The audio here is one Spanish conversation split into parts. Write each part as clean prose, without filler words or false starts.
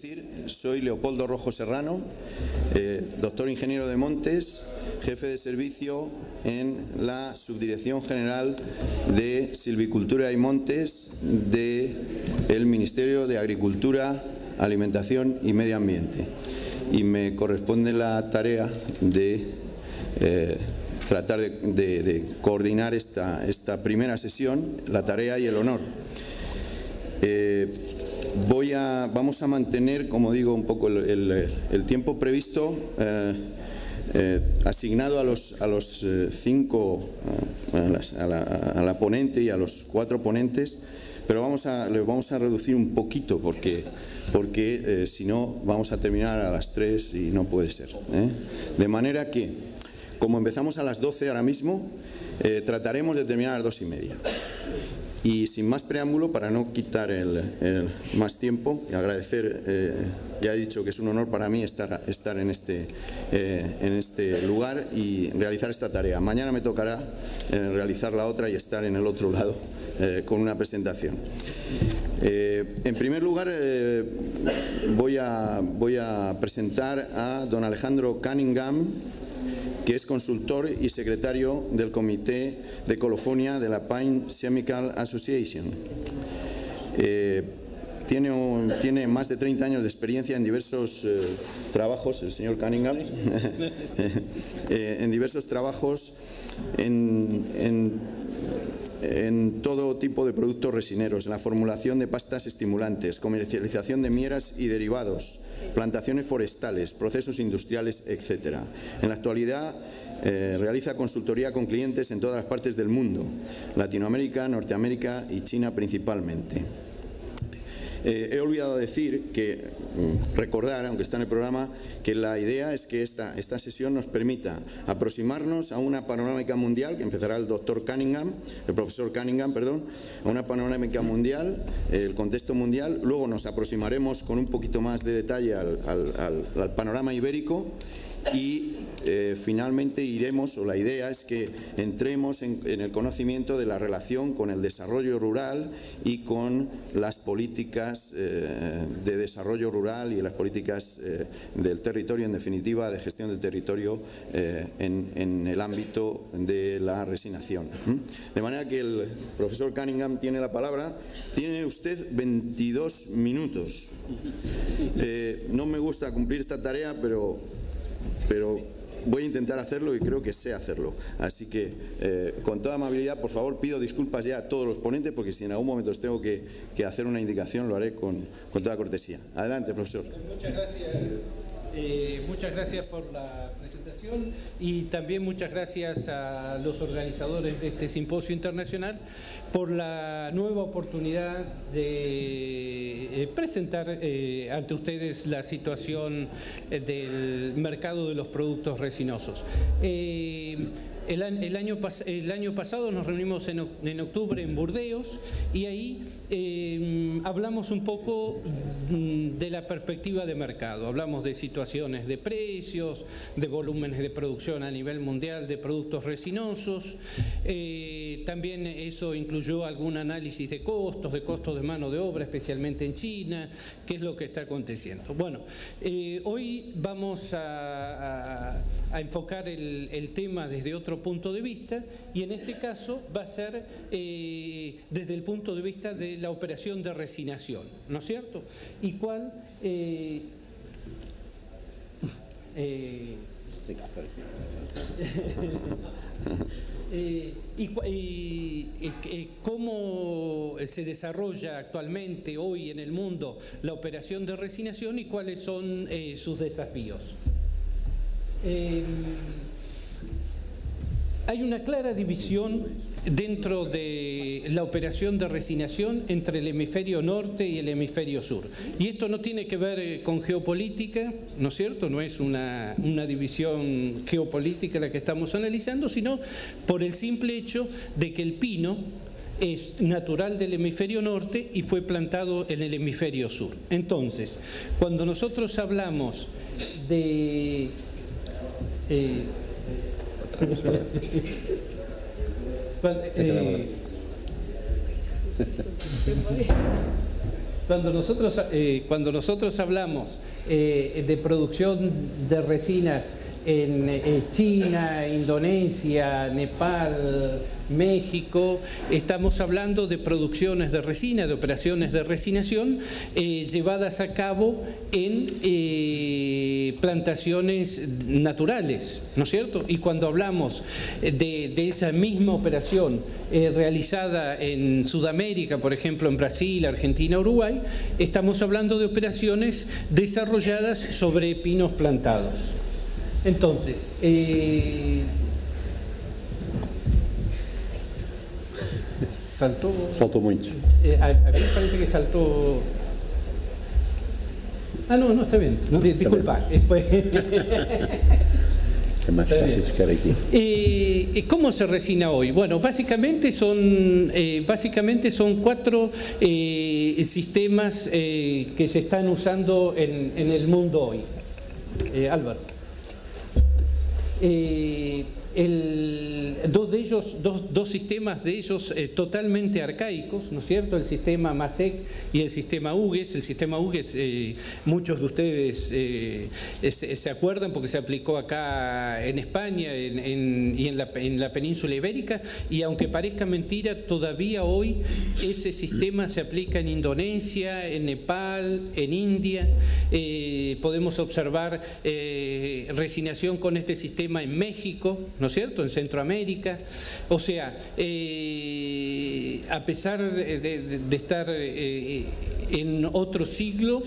decir, soy Leopoldo Rojo Serrano, doctor ingeniero de montes, jefe de servicio en la Subdirección General de Silvicultura y Montes del Ministerio de Agricultura, Alimentación y Medio Ambiente. Y me corresponde la tarea de tratar de coordinar esta primera sesión, la tarea y el honor. Vamos a mantener, como digo, un poco el tiempo previsto asignado a la ponente y a los 4 ponentes, pero le vamos a reducir un poquito porque si no vamos a terminar a las 3 y no puede ser, ¿eh? De manera que, como empezamos a las 12 ahora mismo, trataremos de terminar a las 2:30. Y sin más preámbulo, para no quitar más tiempo y agradecer, ya he dicho que es un honor para mí estar en este lugar y realizar esta tarea. Mañana me tocará realizar la otra y estar en el otro lado con una presentación. En primer lugar, voy a presentar a don Alejandro Cunningham, que es consultor y secretario del Comité de Colofonia de la Pine Chemical Association. Tiene más de 30 años de experiencia en diversos trabajos, el señor Cunningham, en diversos trabajos en todo tipo de productos resineros, en la formulación de pastas estimulantes, comercialización de mieras y derivados, plantaciones forestales, procesos industriales, etc. En la actualidad realiza consultoría con clientes en todas las partes del mundo, Latinoamérica, Norteamérica y China principalmente. He olvidado decir recordar, aunque está en el programa, que la idea es que esta sesión nos permita aproximarnos a una panorámica mundial, que empezará el profesor Cunningham, a una panorámica mundial, el contexto mundial. Luego nos aproximaremos con un poquito más de detalle al panorama ibérico y finalmente iremos, o la idea es que entremos en el conocimiento de la relación con el desarrollo rural y con las políticas de desarrollo rural y las políticas del territorio, en definitiva, de gestión del territorio en el ámbito de la resinación. De manera que el profesor Cunningham tiene la palabra. Tiene usted 22 minutos. No me gusta cumplir esta tarea, pero voy a intentar hacerlo y creo que sé hacerlo. Así que, con toda amabilidad, por favor, pido disculpas ya a todos los ponentes, porque si en algún momento os tengo que hacer una indicación, lo haré con toda cortesía. Adelante, profesor. Muchas gracias. Muchas gracias por la presentación y también muchas gracias a los organizadores de este simposio internacional por la nueva oportunidad de presentar ante ustedes la situación del mercado de los productos resinosos. El año pasado nos reunimos en octubre en Burdeos y ahí hablamos un poco de la perspectiva de mercado. Hablamos de situaciones de precios, de volúmenes de producción a nivel mundial de productos resinosos. También eso incluyó algún análisis de costos de mano de obra, especialmente en China, qué es lo que está aconteciendo. Bueno, hoy vamos a enfocar el tema desde otro punto de vista y en este caso va a ser desde el punto de vista de la operación de resinación, ¿no es cierto? Y cuál cómo se desarrolla actualmente hoy en el mundo la operación de resinación y cuáles son sus desafíos. Hay una clara división dentro de la operación de resinación entre el hemisferio norte y el hemisferio sur. Y esto no tiene que ver con geopolítica, ¿no es cierto? No es una división geopolítica la que estamos analizando, sino por el simple hecho de que el pino es natural del hemisferio norte y fue plantado en el hemisferio sur. Entonces, cuando nosotros hablamos de... Cuando nosotros hablamos de producción de resinas en China, Indonesia, Nepal, México, estamos hablando de producciones de resina, de operaciones de resinación llevadas a cabo en plantaciones naturales, ¿no es cierto? Y cuando hablamos de esa misma operación realizada en Sudamérica, por ejemplo en Brasil, Argentina, Uruguay, estamos hablando de operaciones desarrolladas sobre pinos plantados. Entonces, Saltou muito. A mí me parece que saltó... Ah, no, está bien. No, disculpa. É mais fácil ficar aqui. ¿Cómo se resina hoy? Bueno, básicamente son 4 sistemas que se están usando en el mundo hoy. Álvaro. Dos sistemas de ellos totalmente arcaicos, ¿no es cierto? El sistema MASEC y el sistema UGES. El sistema UGES, muchos de ustedes se acuerdan porque se aplicó acá en España y en la península ibérica, y aunque parezca mentira, todavía hoy ese sistema se aplica en Indonesia, en Nepal, en India. Podemos observar resinación con este sistema en México, ¿no es cierto?, en Centroamérica. O sea, a pesar de estar en otro siglo,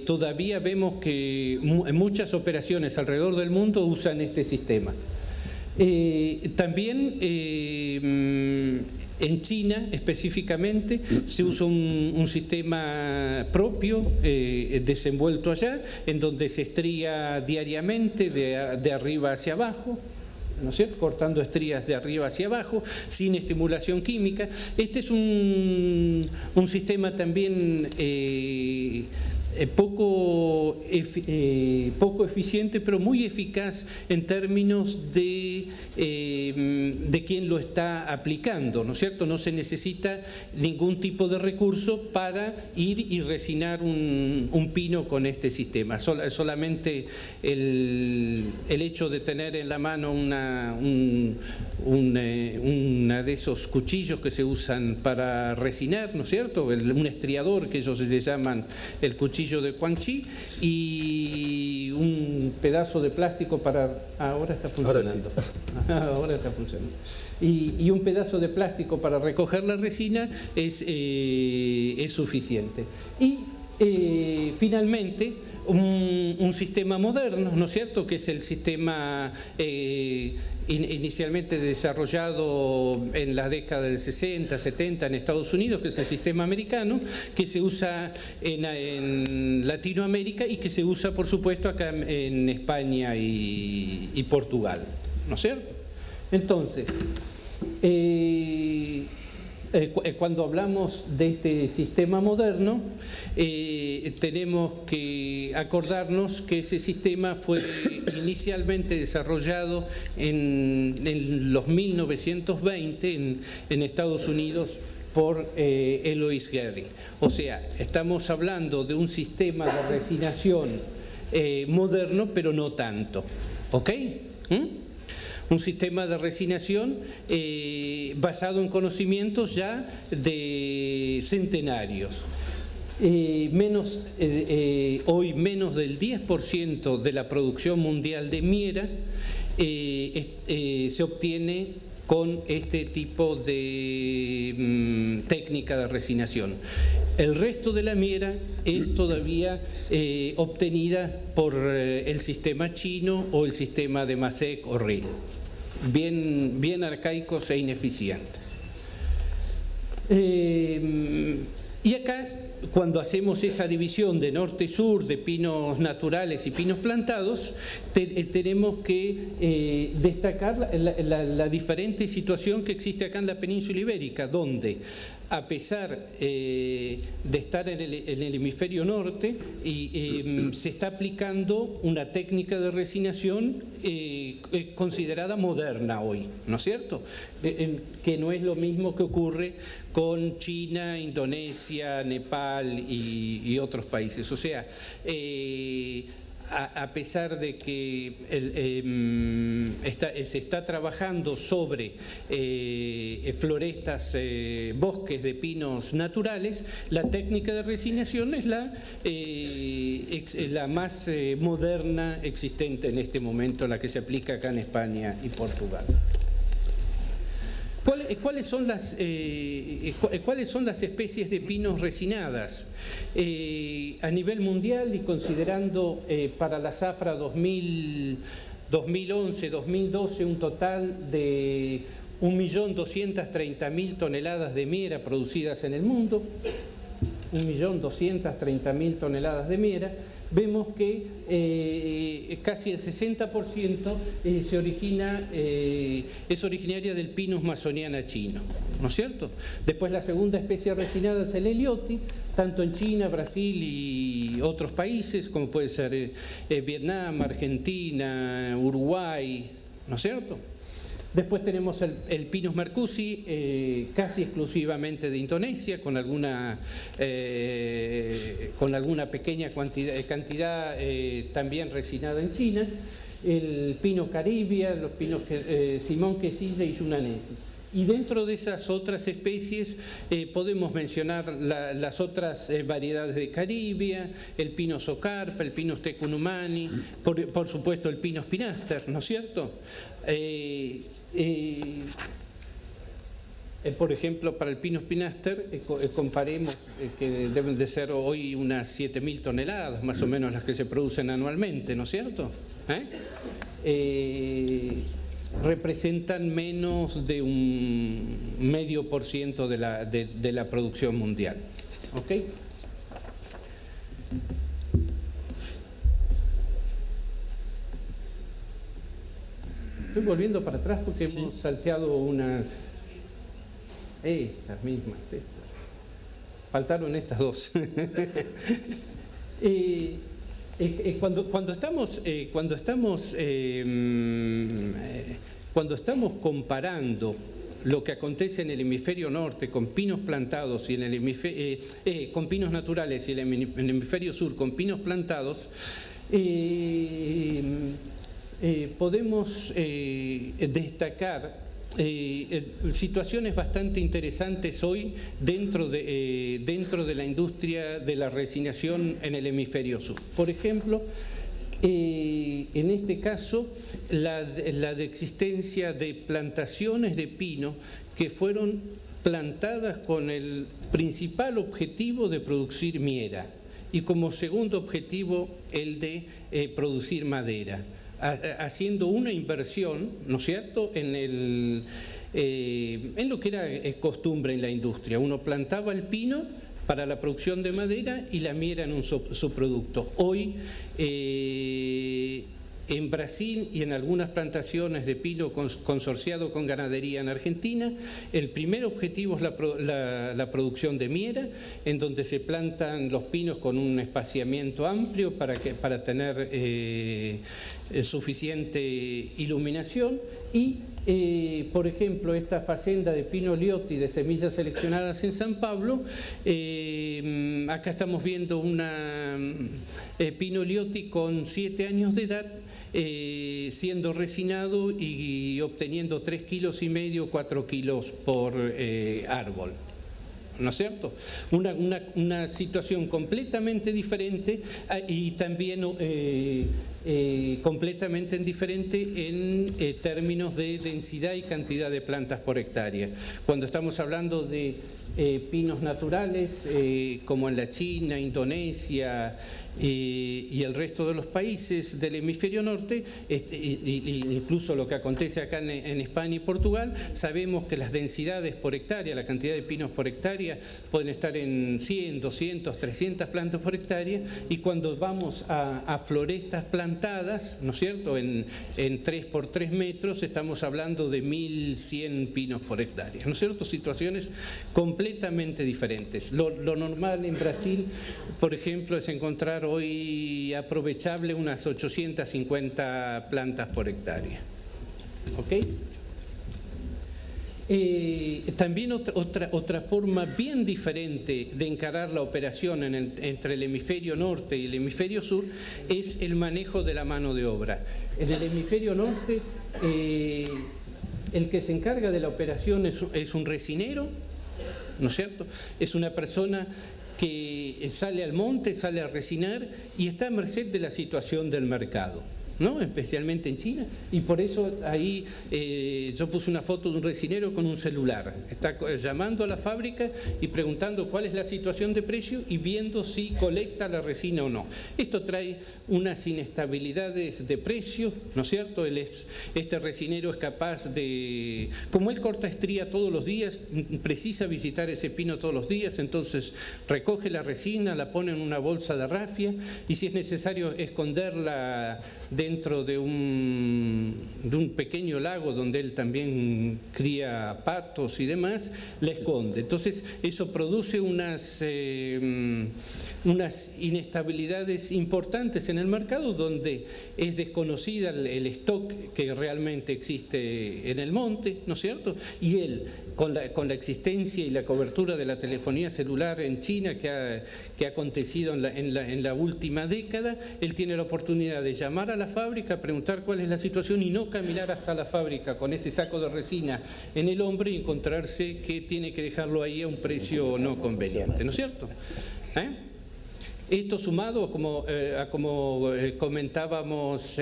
todavía vemos que muchas operaciones alrededor del mundo usan este sistema. También en China específicamente se usa un sistema propio desenvuelto allá, en donde se estría diariamente de arriba hacia abajo, ¿no es cierto?, cortando estrías de arriba hacia abajo, sin estimulación química. Este es un sistema también poco eficiente, pero muy eficaz en términos de quien lo está aplicando, ¿no es cierto? No se necesita ningún tipo de recurso para ir y resinar un pino con este sistema. Solamente el hecho de tener en la mano una de esos cuchillos que se usan para resinar, ¿no es cierto?, un estriador que ellos le llaman el cuchillo de Guangxi, y un pedazo de plástico para... ahora está funcionando. Ahora está funcionando. Y un pedazo de plástico para recoger la resina es suficiente. Y finalmente un sistema moderno, ¿no es cierto?, que es el sistema inicialmente desarrollado en la década del 60, 70 en Estados Unidos, que es el sistema americano, que se usa en Latinoamérica y que se usa, por supuesto, acá en España y Portugal, ¿no es cierto? Entonces, cuando hablamos de este sistema moderno, tenemos que acordarnos que ese sistema fue inicialmente desarrollado en los 1920 en Estados Unidos por Elois Gehring. O sea, estamos hablando de un sistema de resinación moderno, pero no tanto. ¿Ok? Un sistema de resinación basado en conocimientos ya de centenarios. Hoy menos del 10% de la producción mundial de miera se obtiene con este tipo de técnica de resinación. El resto de la miera es todavía obtenida por el sistema chino o el sistema de MASEC o RIL, bien arcaicos e ineficientes. Y acá, cuando hacemos esa división de norte-sur, de pinos naturales y pinos plantados, tenemos que destacar la diferente situación que existe acá en la península ibérica, donde a pesar de estar en el hemisferio norte, se está aplicando una técnica de resinación considerada moderna hoy, ¿no es cierto? Que no es lo mismo que ocurre con China, Indonesia, Nepal y otros países. O sea, a pesar de que se está trabajando sobre florestas, bosques de pinos naturales, la técnica de resinación es la más moderna existente en este momento, la que se aplica acá en España y Portugal. ¿Cuáles son las especies de pinos resinadas? A nivel mundial y considerando para la zafra 2011-2012 un total de 1.230.000 toneladas de miera producidas en el mundo, 1.230.000 toneladas de miera, vemos que casi el 60% es originaria del Pinus masoniana chino, ¿no es cierto? Después la segunda especie resinada es el Elioti, tanto en China, Brasil y otros países, como puede ser Vietnam, Argentina, Uruguay, ¿no es cierto? Después tenemos el Pinus mercusi, casi exclusivamente de Indonesia, con alguna pequeña cantidad también resinada en China. El Pino caribia, los pinos Simón quesilla y yunanensis. Y dentro de esas otras especies podemos mencionar las otras variedades de Caribia, el Pinus ocarpa, el Pinus tecunumani, por supuesto el Pinus pinaster, ¿no es cierto? Por ejemplo, para el Pinus pinaster, comparemos que deben de ser hoy unas 7.000 toneladas, más o menos las que se producen anualmente, ¿no es cierto? Representan menos de un 0,5% de la producción mundial. ¿Ok? Estoy volviendo para atrás porque hemos salteado unas... Estas mismas, estas. Faltaron estas dos. Cuando estamos comparando lo que acontece en el hemisferio norte con pinos plantados y en el con pinos naturales y en el hemisferio sur con pinos plantados, podemos destacar situaciones bastante interesantes hoy dentro de la industria de la resinación en el hemisferio sur. Por ejemplo, en este caso, la de existencia de plantaciones de pino que fueron plantadas con el principal objetivo de producir miera y como segundo objetivo el de producir madera, haciendo una inversión, ¿no es cierto?, en lo que era costumbre en la industria. Uno plantaba el pino para la producción de madera y la miera en un subproducto. Hoy, en Brasil y en algunas plantaciones de pino consorciado con ganadería en Argentina, el primer objetivo es la producción de miera, en donde se plantan los pinos con un espaciamiento amplio para tener suficiente iluminación y por ejemplo, esta facenda de Pino Liotti de semillas seleccionadas en San Pablo, acá estamos viendo una Pino Liotti con 7 años de edad, siendo resinado y obteniendo 3,5 kilos, 4 kilos por árbol. ¿No es cierto? Una situación completamente diferente y también completamente diferente en términos de densidad y cantidad de plantas por hectárea. Cuando estamos hablando de pinos naturales, como en la China, Indonesia y el resto de los países del hemisferio norte, incluso lo que acontece acá en España y Portugal, sabemos que las densidades por hectárea, la cantidad de pinos por hectárea, pueden estar en 100, 200, 300 plantas por hectárea, y cuando vamos a florestas plantadas, ¿no es cierto?, en 3 por 3 metros, estamos hablando de 1.100 pinos por hectárea, ¿no es cierto?, situaciones completamente completamente diferentes. Lo normal en Brasil, por ejemplo, es encontrar hoy aprovechable unas 850 plantas por hectárea. ¿Ok? También otra forma bien diferente de encarar la operación entre el hemisferio norte y el hemisferio sur es el manejo de la mano de obra. En el hemisferio norte, el que se encarga de la operación es un resinero, ¿no es cierto? Es una persona que sale al monte, sale a resinar y está a merced de la situación del mercado, ¿no? Especialmente en China, y por eso ahí yo puse una foto de un resinero con un celular, está llamando a la fábrica y preguntando cuál es la situación de precio y viendo si colecta la resina o no. Esto trae unas inestabilidades de precio, ¿no es cierto? Este resinero es capaz de, como él corta estría todos los días, precisa visitar ese pino todos los días, entonces recoge la resina, la pone en una bolsa de rafia y si es necesario esconderla dentro de un pequeño lago donde él también cría patos y demás, la esconde. Entonces eso produce unas inestabilidades importantes en el mercado donde es desconocida el stock que realmente existe en el monte, ¿no es cierto? Y él, con la existencia y la cobertura de la telefonía celular en China que ha acontecido en la última década, él tiene la oportunidad de llamar a la fábrica, preguntar cuál es la situación y no caminar hasta la fábrica con ese saco de resina en el hombro y encontrarse que tiene que dejarlo ahí a un precio no conveniente, ¿no es cierto? Esto sumado, como comentábamos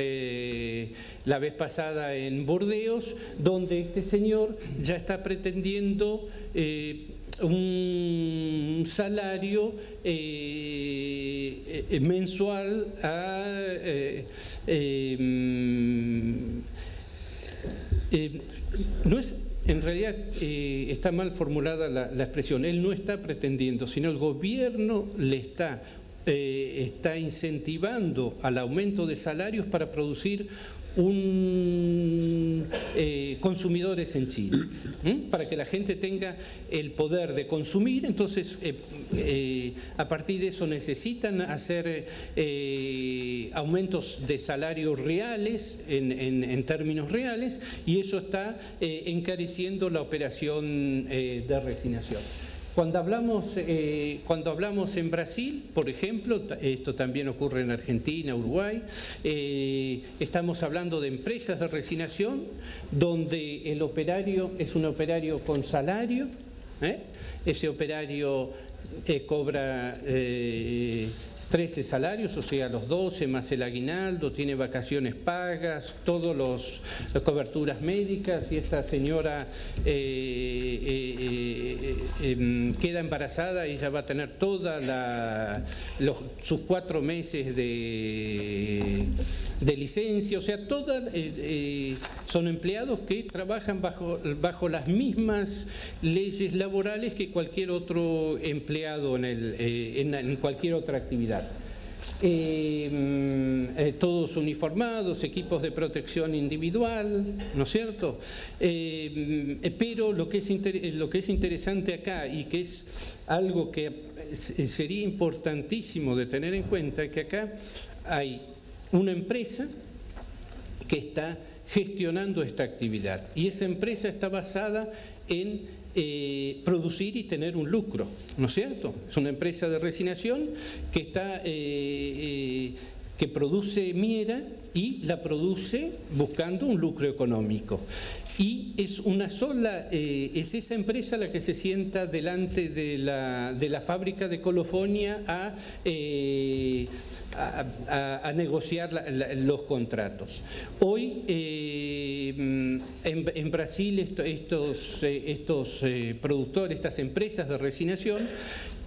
la vez pasada en Burdeos, donde este señor ya está pretendiendo un salario mensual no es, en realidad está mal formulada la expresión, él no está pretendiendo, sino el gobierno le está incentivando al aumento de salarios para producir consumidores en Chile, para que la gente tenga el poder de consumir. Entonces a partir de eso necesitan hacer aumentos de salarios reales en términos reales, y eso está encareciendo la operación de resinación. Cuando hablamos en Brasil, por ejemplo, esto también ocurre en Argentina, Uruguay, estamos hablando de empresas de resinación donde el operario es un operario con salario, ese operario cobra 13 salarios, o sea, los 12 más el aguinaldo, tiene vacaciones pagas, todas las coberturas médicas, y esta señora queda embarazada y ella va a tener sus 4 meses de licencia, o sea, son empleados que trabajan bajo las mismas leyes laborales que cualquier otro empleado en cualquier otra actividad. Todos uniformados, equipos de protección individual, ¿no es cierto? Pero lo que es interesante acá, y que es algo que sería importantísimo de tener en cuenta, es que acá hay una empresa que está gestionando esta actividad, y esa empresa está basada en producir y tener un lucro, ¿no es cierto? Es una empresa de resinación que produce miera y la produce buscando un lucro económico. Y es es esa empresa la que se sienta delante de la fábrica de Colofonia a negociar los contratos. Hoy en Brasil estos productores, estas empresas de resinación,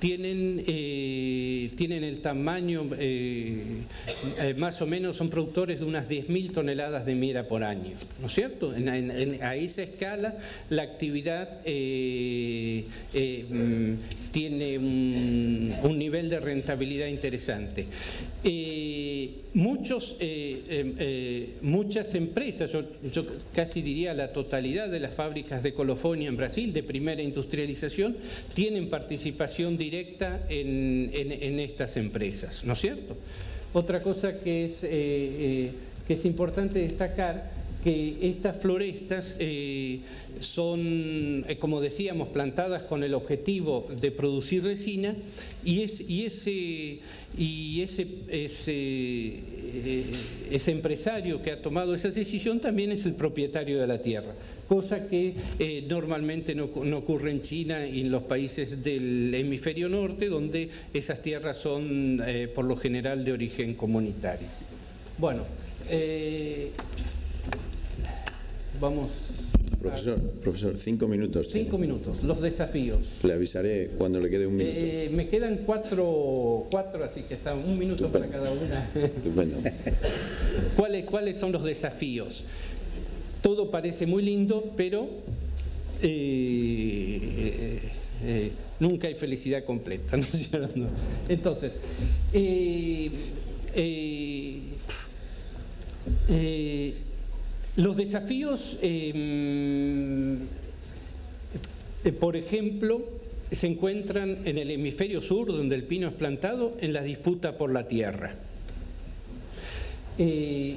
tienen el tamaño, más o menos son productores de unas 10.000 toneladas de miera por año, ¿no es cierto? A esa escala la actividad tiene un nivel de rentabilidad interesante. Muchas empresas, yo casi diría la totalidad de las fábricas de colofonia en Brasil, de primera industrialización, tienen participación directa en estas empresas, ¿no es cierto? Otra cosa que es importante destacar, que estas florestas son, como decíamos, plantadas con el objetivo de producir resina, y ese empresario que ha tomado esa decisión también es el propietario de la tierra, cosa que normalmente no ocurre en China y en los países del hemisferio norte, donde esas tierras son por lo general de origen comunitario. Bueno, vamos. Profesor, 5 minutos. 5 minutos, los desafíos. Le avisaré cuando le quede un minuto. Me quedan cuatro, así que está un minuto. Estupendo. Para cada una. Estupendo. ¿Cuáles son los desafíos? Todo parece muy lindo, pero nunca hay felicidad completa, ¿no es cierto? Entonces, los desafíos, por ejemplo, se encuentran en el hemisferio sur, donde el pino es plantado, en la disputa por la tierra.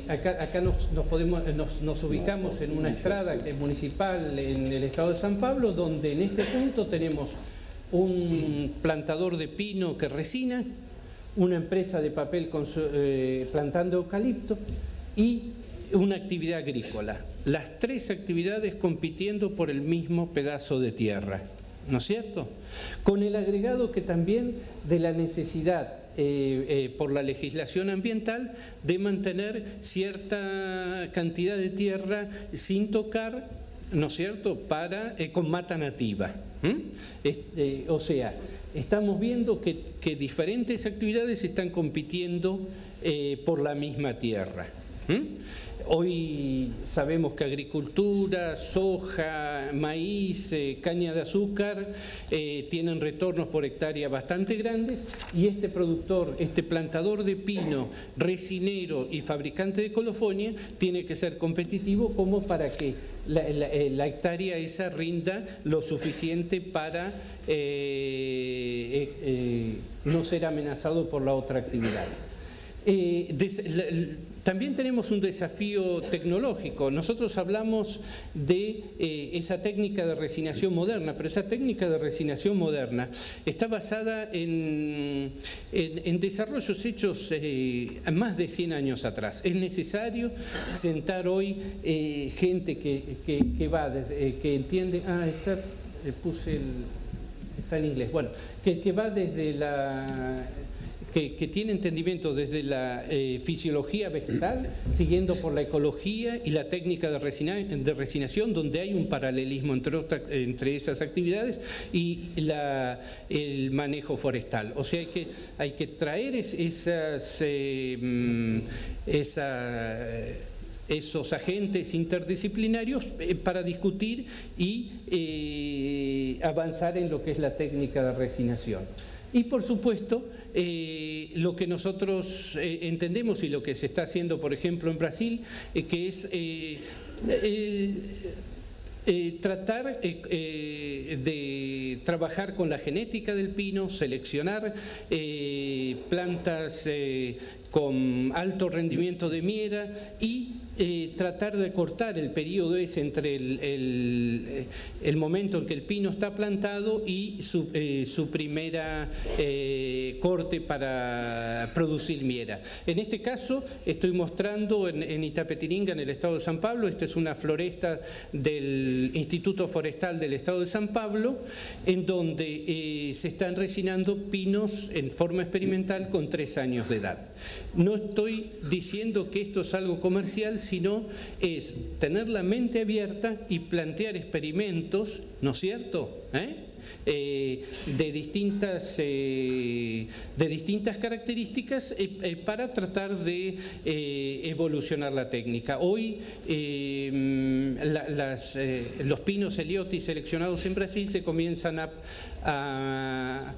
Acá nos ubicamos en una estrada que es municipal en el estado de San Pablo, donde en este punto tenemos un plantador de pino que resina, una empresa de papel plantando eucalipto y una actividad agrícola. Las tres actividades compitiendo por el mismo pedazo de tierra, ¿no es cierto? Con el agregado que también de la necesidad por la legislación ambiental de mantener cierta cantidad de tierra sin tocar, ¿no es cierto?, con mata nativa. O sea, estamos viendo que diferentes actividades están compitiendo por la misma tierra. Hoy sabemos que agricultura, soja, maíz, caña de azúcar tienen retornos por hectárea bastante grandes, y este plantador de pino, resinero y fabricante de colofonia tiene que ser competitivo como para que la hectárea esa rinda lo suficiente para no ser amenazado por la otra actividad. También tenemos un desafío tecnológico. Nosotros hablamos de esa técnica de resinación moderna, pero esa técnica de resinación moderna está basada en desarrollos hechos más de 100 años atrás. Es necesario sentar hoy gente que va, que entiende... está en inglés. Bueno, que va desde la... Que tiene entendimiento desde la fisiología vegetal, siguiendo por la ecología y la técnica de resinación, donde hay un paralelismo entre esas actividades, y el manejo forestal. O sea, hay que traer esos agentes interdisciplinarios para discutir y avanzar en lo que es la técnica de resinación. Y por supuesto, lo que nosotros entendemos y lo que se está haciendo, por ejemplo, en Brasil, que es tratar de trabajar con la genética del pino, seleccionar plantas con alto rendimiento de miera y tratar de cortar el periodo ese entre el momento en que el pino está plantado y su primera corte para producir miera. En este caso estoy mostrando en Itapetininga, en el estado de San Pablo. Esta es una floresta del Instituto Forestal del estado de San Pablo, en donde se están resinando pinos en forma experimental con 3 años de edad. No estoy diciendo que esto es algo comercial, sino es tener la mente abierta y plantear experimentos, ¿no es cierto?, de distintas características para tratar de evolucionar la técnica. Hoy los pinos Elioti seleccionados en Brasil se comienzan a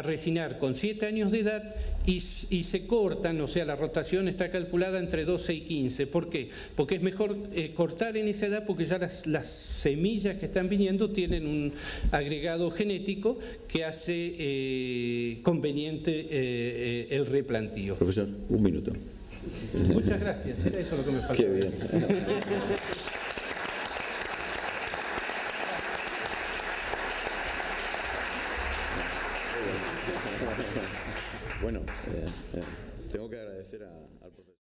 resinar con 7 años de edad y se cortan, o sea, la rotación está calculada entre 12 y 15. ¿Por qué? Porque es mejor cortar en esa edad, porque ya las semillas que están viniendo tienen un agregado genético que hace conveniente el replantío. Profesor, un minuto. Muchas gracias, era eso lo que me faltaba. Qué bien. Bueno, tengo que agradecer al profesor.